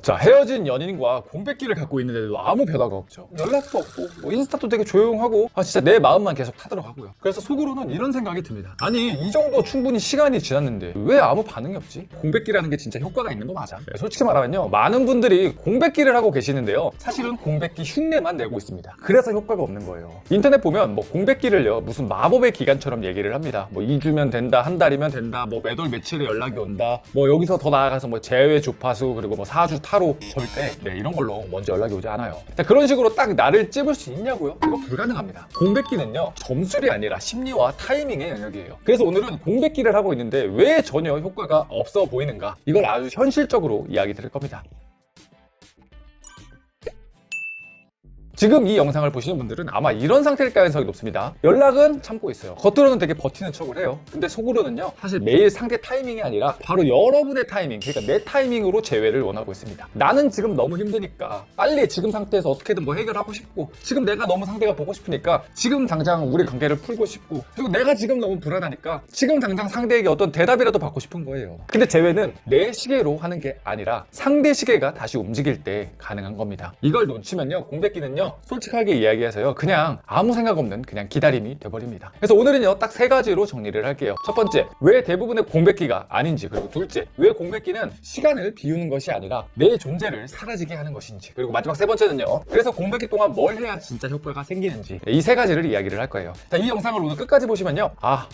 자, 헤어진 연인과 공백기를 갖고 있는데도 아무 변화가 없죠. 연락도 없고 뭐 인스타도 되게 조용하고 진짜 내 마음만 계속 타들어가고요. 그래서 속으로는 이런 생각이 듭니다. 아니, 이 정도 충분히 시간이 지났는데 왜 아무 반응이 없지? 공백기라는 게 진짜 효과가 있는 거 맞아? 네, 솔직히 말하면요, 많은 분들이 공백기를 하고 계시는데요, 사실은 공백기 흉내만 내고 있습니다. 그래서 효과가 없는 거예요. 인터넷 보면 뭐 공백기를요 무슨 마법의 기간처럼 얘기를 합니다. 뭐 2주면 된다, 한 달이면 된다, 뭐 매달 며칠에 연락이 온다, 뭐 여기서 더 나아가서 뭐 재회 주파수, 그리고 뭐 4주 타로, 절대 이런 걸로 먼저 연락이 오지 않아요. 자, 그런 식으로 딱 나를 찝을 수 있냐고요? 이거 불가능합니다. 공백기는요 점술이 아니라 심리와 타이밍의 영역이에요. 그래서 오늘은 공백기를 하고 있는데 왜 전혀 효과가 없어 보이는가, 이걸 아주 현실적으로 이야기 드릴 겁니다. 지금 이 영상을 보시는 분들은 아마 이런 상태일 가능성이 높습니다. 연락은 참고 있어요. 겉으로는 되게 버티는 척을 해요. 근데 속으로는요, 사실 매일 상대 타이밍이 아니라 바로 여러분의 타이밍, 그러니까 내 타이밍으로 재회를 원하고 있습니다. 나는 지금 너무 힘드니까 빨리 지금 상태에서 어떻게든 뭐 해결하고 싶고, 지금 내가 너무 상대가 보고 싶으니까 지금 당장 우리 관계를 풀고 싶고, 그리고 내가 지금 너무 불안하니까 지금 당장 상대에게 어떤 대답이라도 받고 싶은 거예요. 근데 재회는 내 시계로 하는 게 아니라 상대 시계가 다시 움직일 때 가능한 겁니다. 이걸 놓치면요, 공백기는요 솔직하게 이야기해서요 그냥 아무 생각 없는 그냥 기다림이 돼버립니다. 그래서 오늘은요 딱 3가지로 정리를 할게요. 첫 번째, 왜 대부분의 공백기가 아닌지, 그리고 둘째, 왜 공백기는 시간을 비우는 것이 아니라 내 존재를 사라지게 하는 것인지, 그리고 마지막 3번째는요 그래서 공백기 동안 뭘 해야 진짜 효과가 생기는지, 이 3가지를 이야기를 할 거예요. 자, 이 영상을 오늘 끝까지 보시면요,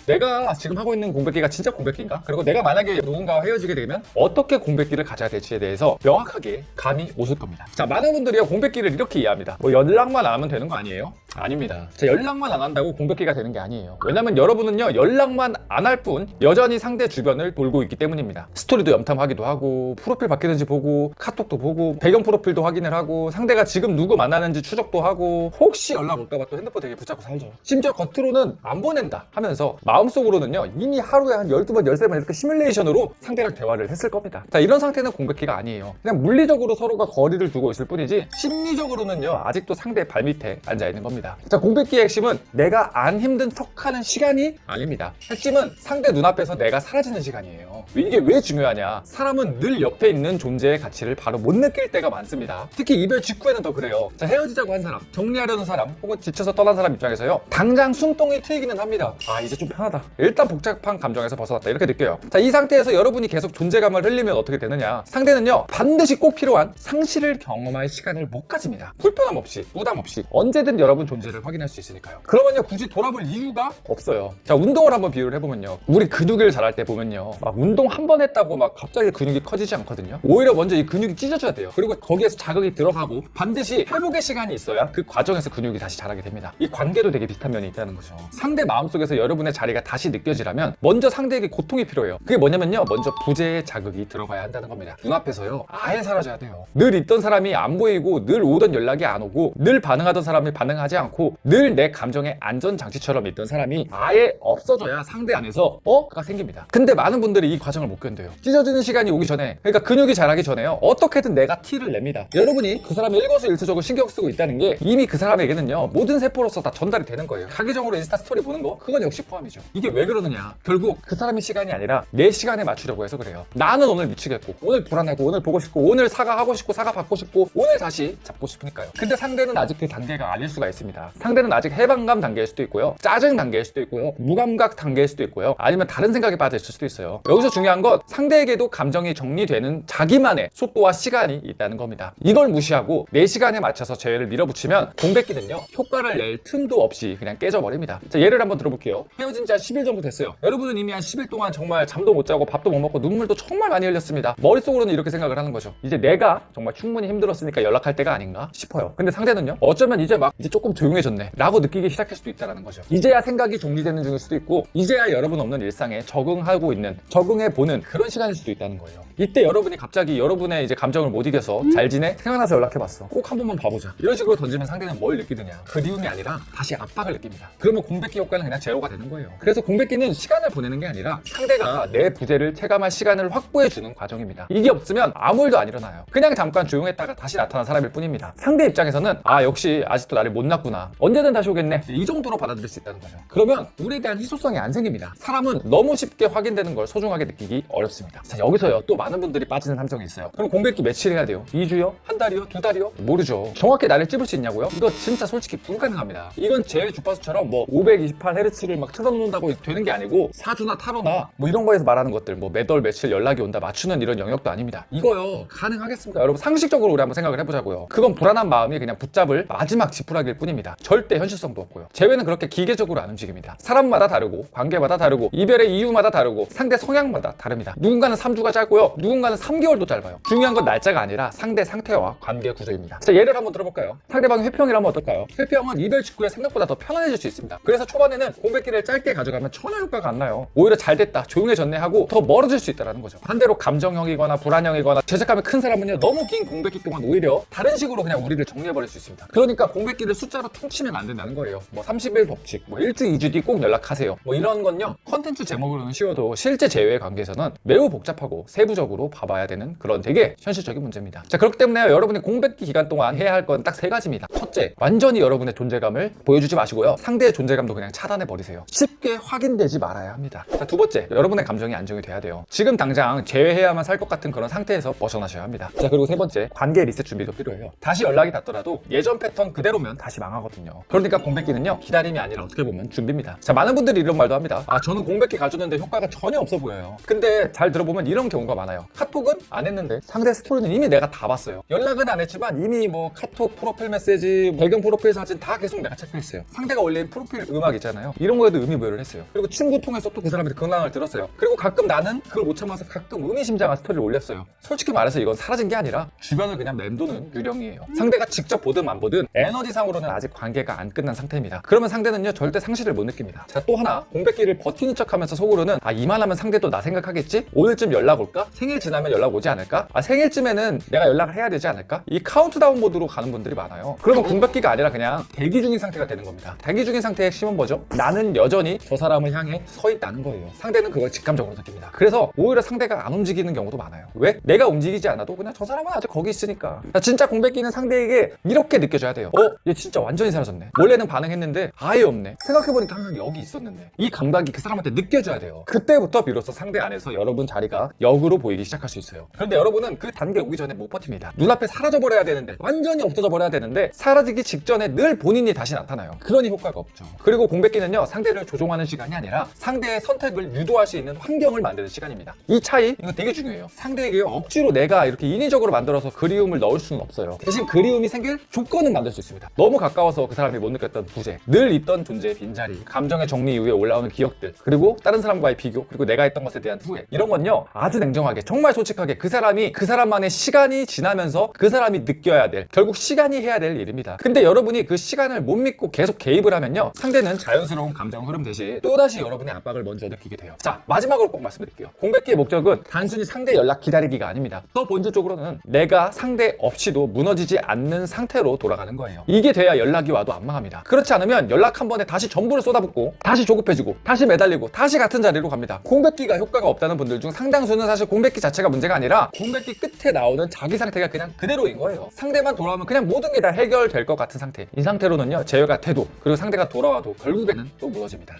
내가 지금 하고 있는 공백기가 진짜 공백기인가? 그리고 내가 만약에 누군가와 헤어지게 되면 어떻게 공백기를 가져야 될지에 대해서 명확하게 감이 오실 겁니다. 자, 많은 분들이 공백기를 이렇게 이해합니다. 뭐 연락만 안 하면 되는 거 아니에요? 아닙니다. 자, 연락만 안 한다고 공백기가 되는 게 아니에요. 왜냐면 여러분은요 연락만 안 할 뿐 여전히 상대 주변을 돌고 있기 때문입니다. 스토리도 염탐하기도 하고, 프로필 바뀌는지 보고, 카톡도 보고, 배경 프로필도 확인을 하고, 상대가 지금 누구 만나는지 추적도 하고, 혹시 연락 올까봐 또 핸드폰 되게 붙잡고 살죠. 심지어 겉으로는 안 보낸다 하면서 마음속으로는요 이미 하루에 한 12번, 13번 이렇게 시뮬레이션으로 상대랑 대화를 했을 겁니다. 자, 이런 상태는 공백기가 아니에요. 그냥 물리적으로 서로가 거리를 두고 있을 뿐이지 심리적으로는요 아직도 상대 발밑에 앉아있는 겁니다. 자, 공백기의 핵심은 내가 안 힘든 척하는 시간이 아닙니다. 핵심은 상대 눈앞에서 내가 사라지는 시간이에요. 이게 왜 중요하냐, 사람은 늘 옆에 있는 존재의 가치를 바로 못 느낄 때가 많습니다. 특히 이별 직후에는 더 그래요. 자, 헤어지자고 한 사람, 정리하려는 사람, 혹은 지쳐서 떠난 사람 입장에서요 당장 숨통이 트이기는 합니다. 이제 좀 편하다, 일단 복잡한 감정에서 벗어났다, 이렇게 느껴요. 자, 이 상태에서 여러분이 계속 존재감을 흘리면 어떻게 되느냐, 상대는요 반드시 꼭 필요한 상실을 경험할 시간을 못 가집니다. 불편함 없이, 부담 없이 언제든 여러분 존재를 확인할 수 있으니까요. 그러면요 굳이 돌아볼 이유가 없어요. 자, 운동을 한번 비유를 해보면요, 우리 근육을 자랄 때 보면요 막 운동 한 번 했다고 막 갑자기 근육이 커지지 않거든요. 오히려 먼저 이 근육이 찢어져야 돼요. 그리고 거기에서 자극이 들어가고 반드시 회복의 시간이 있어야 그 과정에서 근육이 다시 자라게 됩니다. 이 관계도 되게 비슷한 면이 있다는 거죠. 상대 마음속에서 여러분의 자리가 다시 느껴지려면 먼저 상대에게 고통이 필요해요. 그게 뭐냐면요, 먼저 부재의 자극이 들어가야 한다는 겁니다. 눈앞에서요 아예 사라져야 돼요. 늘 있던 사람이 안 보이고, 늘 오던 연락이 안 오고, 늘 반응하던 사람이 반응하지 않고, 늘 내 감정의 안전장치처럼 있던 사람이 아예 없어져야 상대 안에서 가 생깁니다. 근데 많은 분들이 이 과정을 못 견뎌요. 찢어지는 시간이 오기 전에, 그러니까 근육이 자라기 전에요 어떻게든 내가 티를 냅니다. 여러분이 그 사람이 일거수일투족을 신경 쓰고 있다는 게 이미 그 사람에게는요 모든 세포로서 다 전달이 되는 거예요. 가계적으로 인스타 스토리 보는 거, 그건 역시 포함이죠. 이게 왜 그러느냐, 결국 그 사람의 시간이 아니라 내 시간에 맞추려고 해서 그래요. 나는 오늘 미치겠고, 오늘 불안하고, 오늘 보고 싶고, 오늘 사과하고 싶고, 사과 받고 싶고, 오늘 다시 잡고 싶으니까요. 근데 상대는 아직 그 단계가 아닐 수가 있습니다. 상대는 아직 해방감 단계일 수도 있고요, 짜증 단계일 수도 있고요, 무감각 단계일 수도 있고요, 아니면 다른 생각에 빠져 있을 수도 있어요. 여기서 중요한 건 상대에게도 감정이 정리되는 자기만의 속도와 시간이 있다는 겁니다. 이걸 무시하고 내 시간에 맞춰서 재회를 밀어붙이면 공백기는요 효과를 낼 틈도 없이 그냥 깨져버립니다. 자, 예를 한번 들어볼게요. 헤어진 지 한 10일 정도 됐어요. 여러분은 이미 한 10일 동안 정말 잠도 못 자고 밥도 못 먹고 눈물도 정말 많이 흘렸습니다. 머릿속으로는 이렇게 생각을 하는 거죠. 이제 내가 정말 충분히 힘들었으니까 연락할 때가 아닌가 싶어요. 근데 상대는요 어쩌면 이제 조금 조용해졌네 라고 느끼기 시작할 수도 있다는 거죠. 이제야 생각이 정리되는 중일 수도 있고, 이제야 여러분 없는 일상에 적응하고 있는, 적응해보는 그런 시간일 수도 있다는 거예요. 이때 여러분이 갑자기 여러분의 이제 감정을 못 이겨서 잘 지내? 생각나서 연락해봤어. 꼭 한 번만 봐보자. 이런 식으로 던지면 상대는 뭘 느끼느냐, 그리움이 아니라 다시 압박을 느낍니다. 그러면 공백기 효과는 그냥 제로가 되는 거예요. 그래서 공백기는 시간을 보내는 게 아니라 상대가 내 부재를 체감할 시간을 확보해주는 과정입니다. 이게 없으면 아무 일도 안 일어나요. 그냥 잠깐 조용했다가 다시 나타난 사람일 뿐입니다. 상대 입장에서는 역시 아직도 나를 못 놨구나, 언제든 다시 오겠네, 이 정도로 받아들일 수 있다는 거죠. 그러면 우리에 대한 희소성이 안 생깁니다. 사람은 너무 쉽게 확인되는 걸 소중하게 느끼기 어렵습니다. 자, 여기서요 또 많은 분들이 빠지는 함정이 있어요. 그럼 공백기 며칠 해야 돼요? 2주요? 한 달이요? 2달이요? 모르죠. 정확히 날을 찝을 수 있냐고요? 이거 진짜 솔직히 불가능합니다. 이건 제외 주파수처럼 뭐 528Hz를 막 틀어놓는다고 되는 게 아니고 사주나 타로나 뭐 이런 거에서 말하는 것들 뭐 몇 월 며칠 연락이 온다 맞추는 이런 영역도 아닙니다. 이거요 가능하겠습니까? 여러분 상식적으로 우리 한번 생각을 해보자고요. 그건 불안한 마음이 그냥 붙잡을 마지막 지푸라기일 뿐입니다. 절대 현실성도 없고요. 재회는 그렇게 기계적으로 안 움직입니다. 사람마다 다르고 관계마다 다르고 이별의 이유마다 다르고 상대 성향마다 다릅니다. 누군가는 3주가 짧고요. 누군가는 3개월도 짧아요. 중요한 건 날짜가 아니라 상대 상태와 관계 구조입니다. 자, 예를 한번 들어볼까요? 상대방이 회평이라면 어떨까요? 회평은 이별 직후에 생각보다 더 편안해질 수 있습니다. 그래서 초반에는 공백기를 짧게 가져가면 전혀 효과가 안 나요. 오히려 잘 됐다, 조용해졌네 하고 더 멀어질 수 있다는 거죠. 반대로 감정형이거나 불안형이거나 죄책감이 큰 사람은요, 너무 긴 공백기 동안 오히려 다른 식으로 그냥 우리를 정리해버릴 수 있습니다. 그러니까 공백기를 숫자로 퉁치면 안 된다는 거예요. 뭐 30일 법칙, 뭐 1주, 2주 뒤 꼭 연락하세요. 뭐 이런 건요, 컨텐츠 제목으로는 쉬워도 실제 재회의 관계에서는 매우 복잡하고 세부적으로 봐봐야 되는 그런 되게 현실적인 문제입니다. 자, 그렇기 때문에 여러분이 공백기 기간 동안 해야 할 건 딱 3가지입니다. 첫째, 완전히 여러분의 존재감을 보여주지 마시고요. 상대의 존재감도 그냥 차단해버리세요. 쉽게 확인되지 말아야 합니다. 자, 두 번째, 여러분의 감정이 안정이 돼야 돼요. 지금 당장 재회해야만 살 것 같은 그런 상태에서 벗어나셔야 합니다. 자, 그리고 세 번째, 관계 리셋 준비도 필요해요. 다시 연락이 닿더라도 예전 패턴 그대로면 다시 망하거든요. 그러니까 공백기는요, 기다림이 아니라 어떻게 보면 준비입니다. 자, 많은 분들이 이런 말도 합니다. 아, 저는 공백기 가졌는데 효과가 전혀 없어 보여요. 근데 잘 들어보면 이런 경우가 많아요. 카톡은 안 했는데 상대 스토리는 이미 내가 다 봤어요. 연락은 안 했지만 이미 뭐 카톡 프로필 메시지, 배경 프로필 사진 다 계속 내가 체크했어요. 상대가 올린 프로필 음악 있잖아요. 이런 거에도 의미부여를 했어요. 그리고 친구 통해서 또 그 사람한테 근황을 들었어요. 그리고 가끔 나는 그걸 못 참아서 가끔 의미심장한 스토리를 올렸어요. 솔직히 말해서 이건 사라진 게 아니라 주변을 그냥 맴도는 유령이에요. 상대가 직접 보든 안 보든 에너지상으로는 아직 관계가 안 끝난 상태입니다. 그러면 상대는요, 절대 상실을 못 느낍니다. 자, 또 하나, 공백기를 버티는 척하면서 속으로는 아, 이만하면 상대도 나 생각하겠지? 오늘쯤 연락 올까? 생일 지나면 연락 오지 않을까? 아, 생일쯤에는 내가 연락을 해야 되지 않을까? 이 카운트다운 모드로 가는 분들이 많아요. 그러면 공백기가 아니라 그냥 대기 중인 상태가 되는 겁니다. 대기 중인 상태의 핵심은 뭐죠? 나는 여전히 저 사람을 향해 서 있다는 거예요. 상대는 그걸 직감적으로 느낍니다. 그래서 오히려 상대가 안 움직이는 경우도 많아요. 왜? 내가 움직이지 않아도 그냥 저 사람은 아직 거기 있으니까. 진짜 공백기는 상대에게 이렇게 느껴져야 돼요. 얘 진짜 완전히 사라졌네. 원래는 반응했는데 아예 없네. 생각해보니까 항상 여기 있었는데. 이 감각이 그 사람한테 느껴져야 돼요. 그때부터 비로소 상대 안에서 여러분 자리가 역으로 보이기 시작할 수 있어요. 그런데 여러분은 그 단계 오기 전에 못 버팁니다. 눈앞에 사라져버려야 되는데, 완전히 없어져버려야 되는데 사라지기 직전에 늘 본인이 다시 나타나요. 그러니 효과가 없죠. 그리고 공백기는요, 상대를 조종하는 시간이 아니라 상대의 선택을 유도할 수 있는 환경을 만드는 시간입니다. 이 차이, 이거 되게 중요해요. 상대에게 억지로 내가 이렇게 인위적으로 만들어서 그리움을 넣을 수는 없어요. 대신 그리움이 생길 조건은 만들 수 있습니다. 너무 가까워서 그 사람이 못 느꼈던 부재, 늘 있던 존재의 빈자리, 감정의 정리 이후에 올라오는 기억들, 그리고 다른 사람과의 비교, 그리고 내가 했던 것에 대한 후회, 이런 건요, 아주 냉정하게, 정말 솔직하게 그 사람이 그 사람만의 시간이 지나면서 그 사람이 느껴야 될, 결국 시간이 해야 될 일입니다. 근데 여러분이 그 시간을 못 믿고 계속 개입을 하면요, 상대는 자연스러운 감정 흐름 대신 또다시 여러분의 압박을 먼저 느끼게 돼요. 자, 마지막으로 꼭 말씀드릴게요. 공백기의 목적은 단순히 상대 연락 기다리기가 아닙니다. 더 본질적으로는 내가 상대 없이도 무너지지 않는 상태로 돌아가는 거예요. 이게 돼야 연락이 와도 안 망합니다. 그렇지 않으면 연락 한 번에 다시 전부를 쏟아붓고 다시 조급해지고 다시 매달리고 다시 같은 자리로 갑니다. 공백기가 효과가 없다는 분들 중 상당수는 사실 공백기 자체가 문제가 아니라 공백기 끝에 나오는 자기 상태가 그냥 그대로인 거예요. 상대만 돌아오면 그냥 모든 게 다 해결될 것 같은 상태. 이 상태로는요, 제외가 돼도, 그리고 상대가 돌아와도 결국에는 또 무너집니다.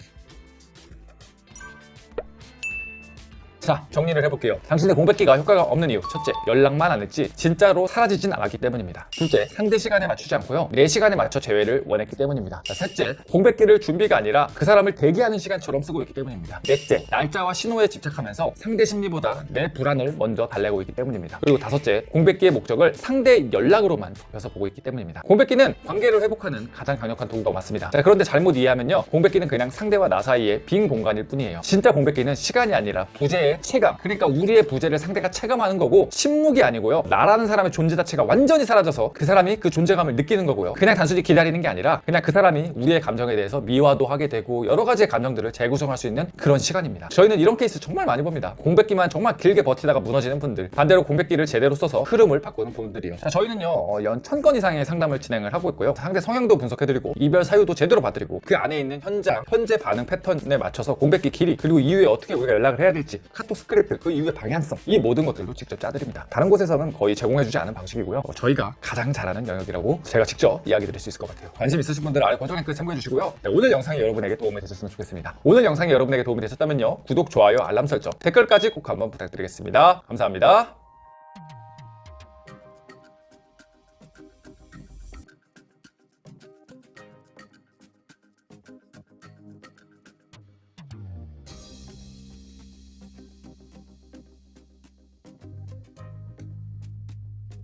자, 정리를 해볼게요. 당신의 공백기가 효과가 없는 이유. 첫째, 연락만 안 했지 진짜로 사라지진 않았기 때문입니다. 둘째, 상대 시간에 맞추지 않고요, 내 시간에 맞춰 재회를 원했기 때문입니다. 자, 셋째, 공백기를 준비가 아니라 그 사람을 대기하는 시간처럼 쓰고 있기 때문입니다. 넷째, 날짜와 신호에 집착하면서 상대 심리보다 내 불안을 먼저 달래고 있기 때문입니다. 그리고 다섯째, 공백기의 목적을 상대 연락으로만 좁혀서 보고 있기 때문입니다. 공백기는 관계를 회복하는 가장 강력한 도구가 맞습니다. 자, 그런데 잘못 이해하면요, 공백기는 그냥 상대와 나 사이의 빈 공간일 뿐이에요. 진짜 공백기는 시간이 아니라 부재의 체감, 그러니까 우리의 부재를 상대가 체감하는 거고, 침묵이 아니고요, 나라는 사람의 존재 자체가 완전히 사라져서 그 사람이 그 존재감을 느끼는 거고요. 그냥 단순히 기다리는 게 아니라 그냥 그 사람이 우리의 감정에 대해서 미화도 하게 되고 여러 가지의 감정들을 재구성할 수 있는 그런 시간입니다. 저희는 이런 케이스 정말 많이 봅니다. 공백기만 정말 길게 버티다가 무너지는 분들, 반대로 공백기를 제대로 써서 흐름을 바꾸는 분들이요. 자, 저희는요, 연 1000건 이상의 상담을 진행을 하고 있고요, 상대 성향도 분석해드리고 이별 사유도 제대로 봐드리고 그 안에 있는 현재 반응 패턴에 맞춰서 공백기 길이, 그리고 이후에 어떻게 우리가 연락을 해야 될지 카톡 스크립트, 그 이후의 방향성, 이 모든 것들도 직접 짜드립니다. 다른 곳에서는 거의 제공해주지 않은 방식이고요. 저희가 가장 잘하는 영역이라고 제가 직접 이야기 드릴 수 있을 것 같아요. 관심 있으신 분들 아래 고정 링크 참고해주시고요. 네, 오늘 영상이 여러분에게 도움이 되셨으면 좋겠습니다. 오늘 영상이 여러분에게 도움이 되셨다면요, 구독, 좋아요, 알람 설정, 댓글까지 꼭 한번 부탁드리겠습니다. 감사합니다.